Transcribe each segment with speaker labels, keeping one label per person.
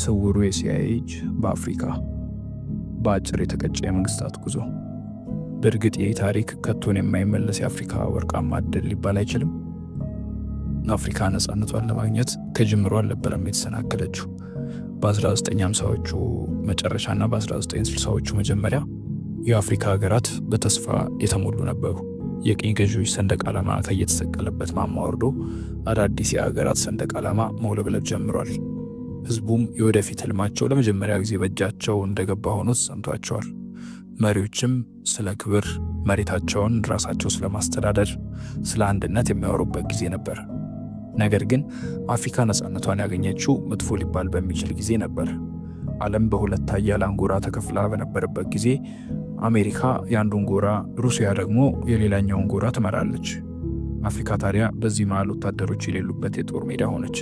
Speaker 1: ስውሩ የሲአይኤ እጅ በአፍሪካ በአጭር የተቀጨ የመንግስታት ጉዞ። በእርግጥ ይህ ታሪክ ከቶን የማይመለስ የአፍሪካ ወርቃማ ዕድል ሊባል አይችልም። አፍሪካ ነፃነቷን ለማግኘት ከጅምሮ አልነበረም የተሰናከለችው። በ1950ዎቹ መጨረሻና በ1960ዎቹ መጀመሪያ የአፍሪካ ሀገራት በተስፋ የተሞሉ ነበሩ። የቅኝ ገዢዎች ሰንደቅ ዓላማ ከየተሰቀለበት ማማ ወርዶ አዳዲስ የሀገራት ሰንደቅ ዓላማ መውለብለብ ጀምሯል። ህዝቡም የወደፊት ህልማቸው ለመጀመሪያ ጊዜ በእጃቸው እንደገባ ሆኖ ተሰምቷቸዋል። መሪዎችም ስለ ክብር፣ መሬታቸውን ራሳቸው ስለማስተዳደር፣ ስለ አንድነት የሚያወሩበት ጊዜ ነበር። ነገር ግን አፍሪካ ነፃነቷን ያገኘችው መጥፎ ሊባል በሚችል ጊዜ ነበር። ዓለም በሁለት ኃያላን ጎራ ተከፍላ በነበረበት ጊዜ አሜሪካ የአንዱን ጎራ፣ ሩሲያ ደግሞ የሌላኛውን ጎራ ትመራለች። አፍሪካ ታዲያ በዚህ መሃል ወታደሮች የሌሉበት የጦር ሜዳ ሆነች።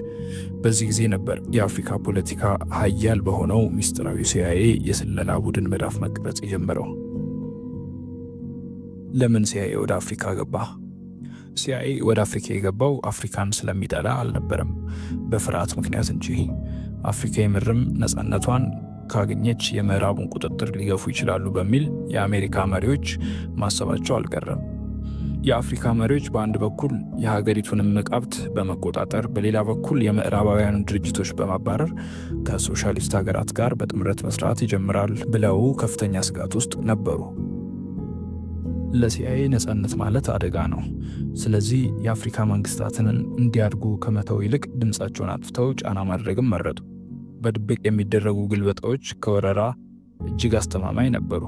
Speaker 1: በዚህ ጊዜ ነበር የአፍሪካ ፖለቲካ ኃያል በሆነው ሚስጥራዊ ሲአይኤ የስለላ ቡድን መዳፍ መቅረጽ የጀመረው። ለምን ሲአይኤ ወደ አፍሪካ ገባ? ሲአይኤ ወደ አፍሪካ የገባው አፍሪካን ስለሚጠላ አልነበረም፣ በፍርሃት ምክንያት እንጂ። አፍሪካ የምርም ነፃነቷን ካገኘች የምዕራቡን ቁጥጥር ሊገፉ ይችላሉ በሚል የአሜሪካ መሪዎች ማሰባቸው አልቀረም። የአፍሪካ መሪዎች በአንድ በኩል የሀገሪቱን እምቅ ሀብት በመቆጣጠር በሌላ በኩል የምዕራባውያኑን ድርጅቶች በማባረር ከሶሻሊስት ሀገራት ጋር በጥምረት መስራት ይጀምራል ብለው ከፍተኛ ስጋት ውስጥ ነበሩ። ለሲአይኤ ነፃነት ማለት አደጋ ነው። ስለዚህ የአፍሪካ መንግስታትን እንዲያድጉ ከመተው ይልቅ ድምፃቸውን አጥፍተው ጫና ማድረግም መረጡ። በድብቅ የሚደረጉ ግልበጣዎች ከወረራ እጅግ አስተማማኝ ነበሩ።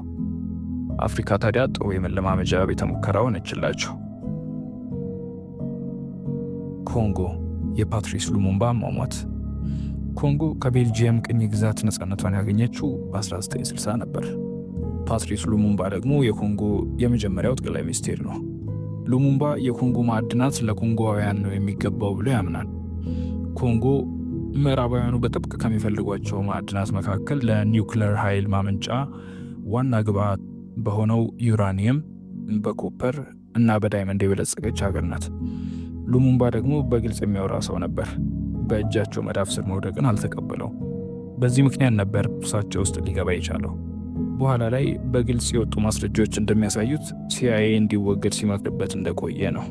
Speaker 1: አፍሪካ ታዲያ ጥሩ የመለማመጃ ቤተ ሙከራ ሆነችላቸው። ኮንጎ፣ የፓትሪስ ሉሙምባ አሟሟት። ኮንጎ ከቤልጂየም ቅኝ ግዛት ነፃነቷን ያገኘችው በ1960 ነበር። ፓትሪስ ሉሙምባ ደግሞ የኮንጎ የመጀመሪያው ጠቅላይ ሚኒስቴር ነው። ሉሙምባ የኮንጎ ማዕድናት ለኮንጎውያን ነው የሚገባው ብሎ ያምናል። ኮንጎ ምዕራባውያኑ በጥብቅ ከሚፈልጓቸው ማዕድናት መካከል ለኒውክለር ኃይል ማመንጫ ዋና ግብዓት በሆነው ዩራኒየም፣ በኮፐር እና በዳይመንድ የበለጸገች ሀገር ናት። ሉሙምባ ደግሞ በግልጽ የሚያወራ ሰው ነበር። በእጃቸው መዳፍ ስር መውደቅን አልተቀበለው። በዚህ ምክንያት ነበር እርሳቸው ውስጥ ሊገባ የቻለው። በኋላ ላይ በግልጽ የወጡ ማስረጃዎች እንደሚያሳዩት ሲአይኤ እንዲወገድ ሲመክርበት እንደቆየ ነው።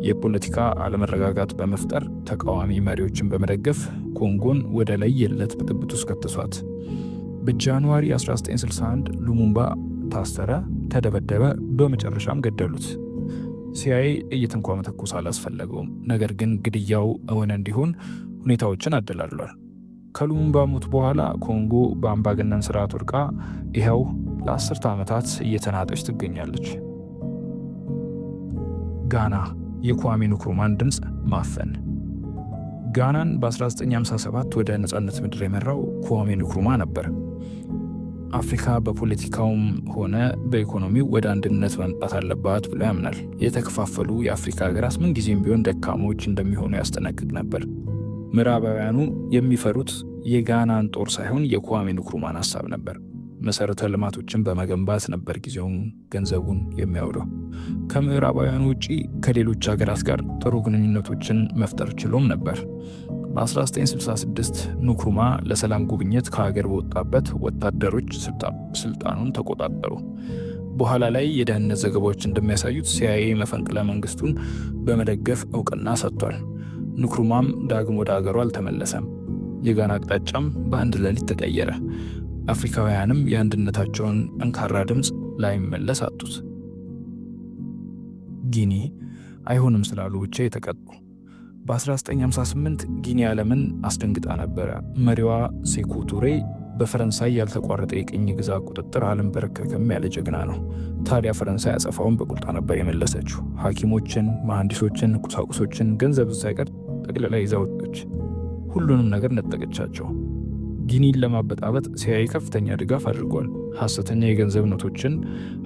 Speaker 1: የፖለቲካ አለመረጋጋት በመፍጠር ተቃዋሚ መሪዎችን በመደገፍ ኮንጎን ወደ ለየለት ብጥብጥ ውስጥ ከተሷት። በጃንዋሪ 1961 ሉሙምባ ታሰረ፣ ተደበደበ፣ በመጨረሻም ገደሉት። ሲአይኤ ጥይት እንኳ መተኮስ አላስፈለገውም። ነገር ግን ግድያው እውን እንዲሆን ሁኔታዎችን አደላሏል። ከሉሙምባ ሞት በኋላ ኮንጎ በአምባገነን ስርዓት ወድቃ ይኸው ለ10 ዓመታት እየተናጠች ትገኛለች። ጋና፣ የኳሜ ንክሩማን ድምፅ ማፈን። ጋናን በ1957 ወደ ነፃነት ምድር የመራው ኳሜ ንክሩማ ነበር። አፍሪካ በፖለቲካውም ሆነ በኢኮኖሚው ወደ አንድነት መምጣት አለባት ብሎ ያምናል። የተከፋፈሉ የአፍሪካ ሀገራት ምንጊዜም ቢሆን ደካሞች እንደሚሆኑ ያስጠነቅቅ ነበር። ምዕራባውያኑ የሚፈሩት የጋናን ጦር ሳይሆን የኳሜ ንክሩማን ሀሳብ ነበር። መሰረተ ልማቶችን በመገንባት ነበር ጊዜውን ገንዘቡን የሚያውለው። ከምዕራባውያኑ ውጪ ከሌሎች ሀገራት ጋር ጥሩ ግንኙነቶችን መፍጠር ችሎም ነበር። በ1966 ንክሩማ ለሰላም ጉብኝት ከሀገር በወጣበት ወታደሮች ስልጣኑን ተቆጣጠሩ። በኋላ ላይ የደህንነት ዘገባዎች እንደሚያሳዩት ሲአይኤ መፈንቅለ መንግስቱን በመደገፍ እውቅና ሰጥቷል። ንክሩማም ዳግም ወደ ሀገሩ አልተመለሰም። የጋና አቅጣጫም በአንድ ሌሊት ተቀየረ። አፍሪካውያንም የአንድነታቸውን ጠንካራ ድምፅ ላይመለስ አጡት። ጊኒ፣ አይሆንም ስላሉ ብቻ የተቀጡ። በ1958 ጊኒ ዓለምን አስደንግጣ ነበረ። መሪዋ ሴኩ ቱሬ በፈረንሳይ ያልተቋረጠ የቅኝ ግዛት ቁጥጥር አልንበረከክም ያለ ጀግና ነው። ታዲያ ፈረንሳይ አጸፋውን በቁጣ ነበር የመለሰችው። ሐኪሞችን፣ መሐንዲሶችን፣ ቁሳቁሶችን፣ ገንዘብ ሳይቀር ጠቅልላ ይዛ ወጣች። ሁሉንም ነገር ነጠቀቻቸው። ጊኒን ለማበጣበጥ ሲአይኤ ከፍተኛ ድጋፍ አድርጓል። ሐሰተኛ የገንዘብ ኖቶችን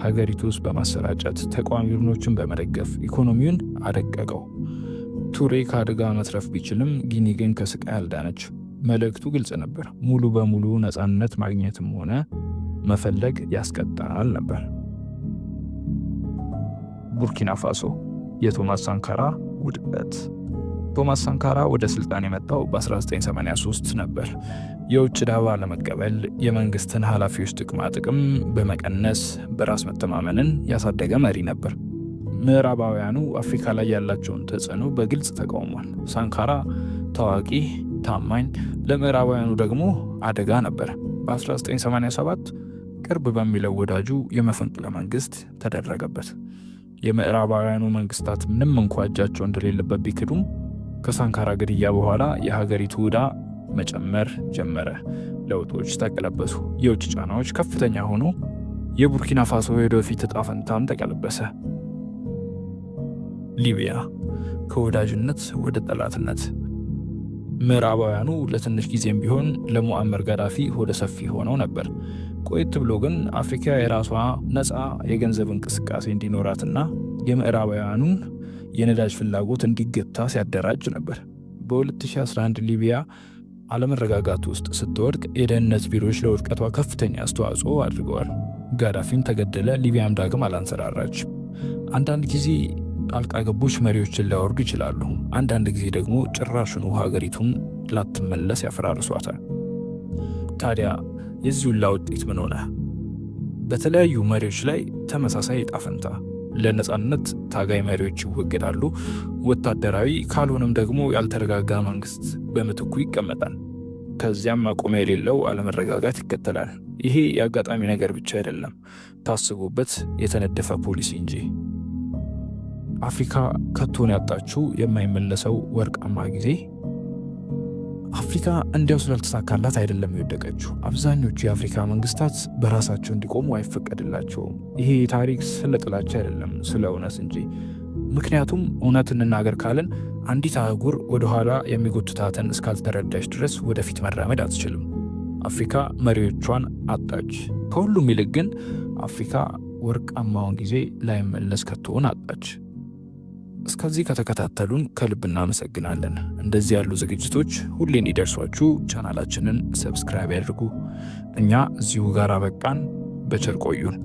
Speaker 1: ሀገሪቱ ውስጥ በማሰራጨት ተቃዋሚ ቡድኖችን በመደገፍ ኢኮኖሚውን አደቀቀው። ቱሬ ከአደጋ መትረፍ ቢችልም ጊኒ ግን ከስቃይ አልዳነች። መልእክቱ ግልጽ ነበር። ሙሉ በሙሉ ነፃነት ማግኘትም ሆነ መፈለግ ያስቀጣል ነበር። ቡርኪና ፋሶ፣ የቶማስ ሳንካራ ውድቀት። ቶማስ ሳንካራ ወደ ስልጣን የመጣው በ1983 ነበር። የውጭ ዳባ ለመቀበል የመንግስትን ኃላፊዎች ጥቅማ ጥቅም በመቀነስ በራስ መተማመንን ያሳደገ መሪ ነበር። ምዕራባውያኑ አፍሪካ ላይ ያላቸውን ተጽዕኖ በግልጽ ተቃውሟል። ሳንካራ ታዋቂ፣ ታማኝ፣ ለምዕራባውያኑ ደግሞ አደጋ ነበር። በ1987 ቅርብ በሚለው ወዳጁ የመፈንቅለ መንግስት ተደረገበት። የምዕራባውያኑ መንግስታት ምንም እንኳ እጃቸው እንደሌለበት ቢክዱም ከሳንካራ ግድያ በኋላ የሀገሪቱ ዕዳ መጨመር ጀመረ። ለውጦች ተቀለበሱ። የውጭ ጫናዎች ከፍተኛ ሆኖ የቡርኪና ፋሶ የወደፊት ዕጣ ፈንታም ተቀለበሰ። ሊቢያ ከወዳጅነት ወደ ጠላትነት። ምዕራባውያኑ ለትንሽ ጊዜም ቢሆን ለሙአመር ጋዳፊ ሆደ ሰፊ ሆነው ነበር። ቆየት ብሎ ግን አፍሪካ የራሷ ነፃ የገንዘብ እንቅስቃሴ እንዲኖራትና የምዕራባውያኑን የነዳጅ ፍላጎት እንዲገታ ሲያደራጅ ነበር። በ2011 ሊቢያ አለመረጋጋት ውስጥ ስትወድቅ የደህንነት ቢሮዎች ለውድቀቷ ከፍተኛ አስተዋጽኦ አድርገዋል። ጋዳፊም ተገደለ። ሊቢያም ዳግም አላንሰራራች። አንዳንድ ጊዜ ጣልቃ ገቦች መሪዎችን ሊያወርዱ ይችላሉ። አንዳንድ ጊዜ ደግሞ ጭራሹኑ ሀገሪቱን ላትመለስ ያፈራርሷታል። ታዲያ የዚህ ሁላ ውጤት ምን ሆነ? በተለያዩ መሪዎች ላይ ተመሳሳይ ዕጣ ፈንታ። ለነጻነት ታጋይ መሪዎች ይወገዳሉ። ወታደራዊ ካልሆነም ደግሞ ያልተረጋጋ መንግስት በምትኩ ይቀመጣል። ከዚያም ማቆሚያ የሌለው አለመረጋጋት ይከተላል። ይሄ የአጋጣሚ ነገር ብቻ አይደለም፣ ታስቦበት የተነደፈ ፖሊሲ እንጂ። አፍሪካ ከቶን ያጣችው የማይመለሰው ወርቃማ ጊዜ። አፍሪካ እንዲያው ስላልተሳካላት አይደለም የወደቀችው። አብዛኞቹ የአፍሪካ መንግስታት በራሳቸው እንዲቆሙ አይፈቀድላቸውም። ይሄ ታሪክ ስለ ጥላቻ አይደለም፣ ስለ እውነት እንጂ። ምክንያቱም እውነት እንናገር ካልን አንዲት አህጉር ወደኋላ የሚጎትታትን እስካልተረዳች ድረስ ወደፊት መራመድ አትችልም። አፍሪካ መሪዎቿን አጣች። ከሁሉም ይልቅ ግን አፍሪካ ወርቃማውን ጊዜ ላይመለስ ከቶን አጣች። እስከዚህ ከተከታተሉን ከልብ እናመሰግናለን። እንደዚህ ያሉ ዝግጅቶች ሁሌ እንዲደርሷችሁ ቻናላችንን ሰብስክራይብ ያድርጉ። እኛ እዚሁ ጋር አበቃን። በቸር ቆዩን።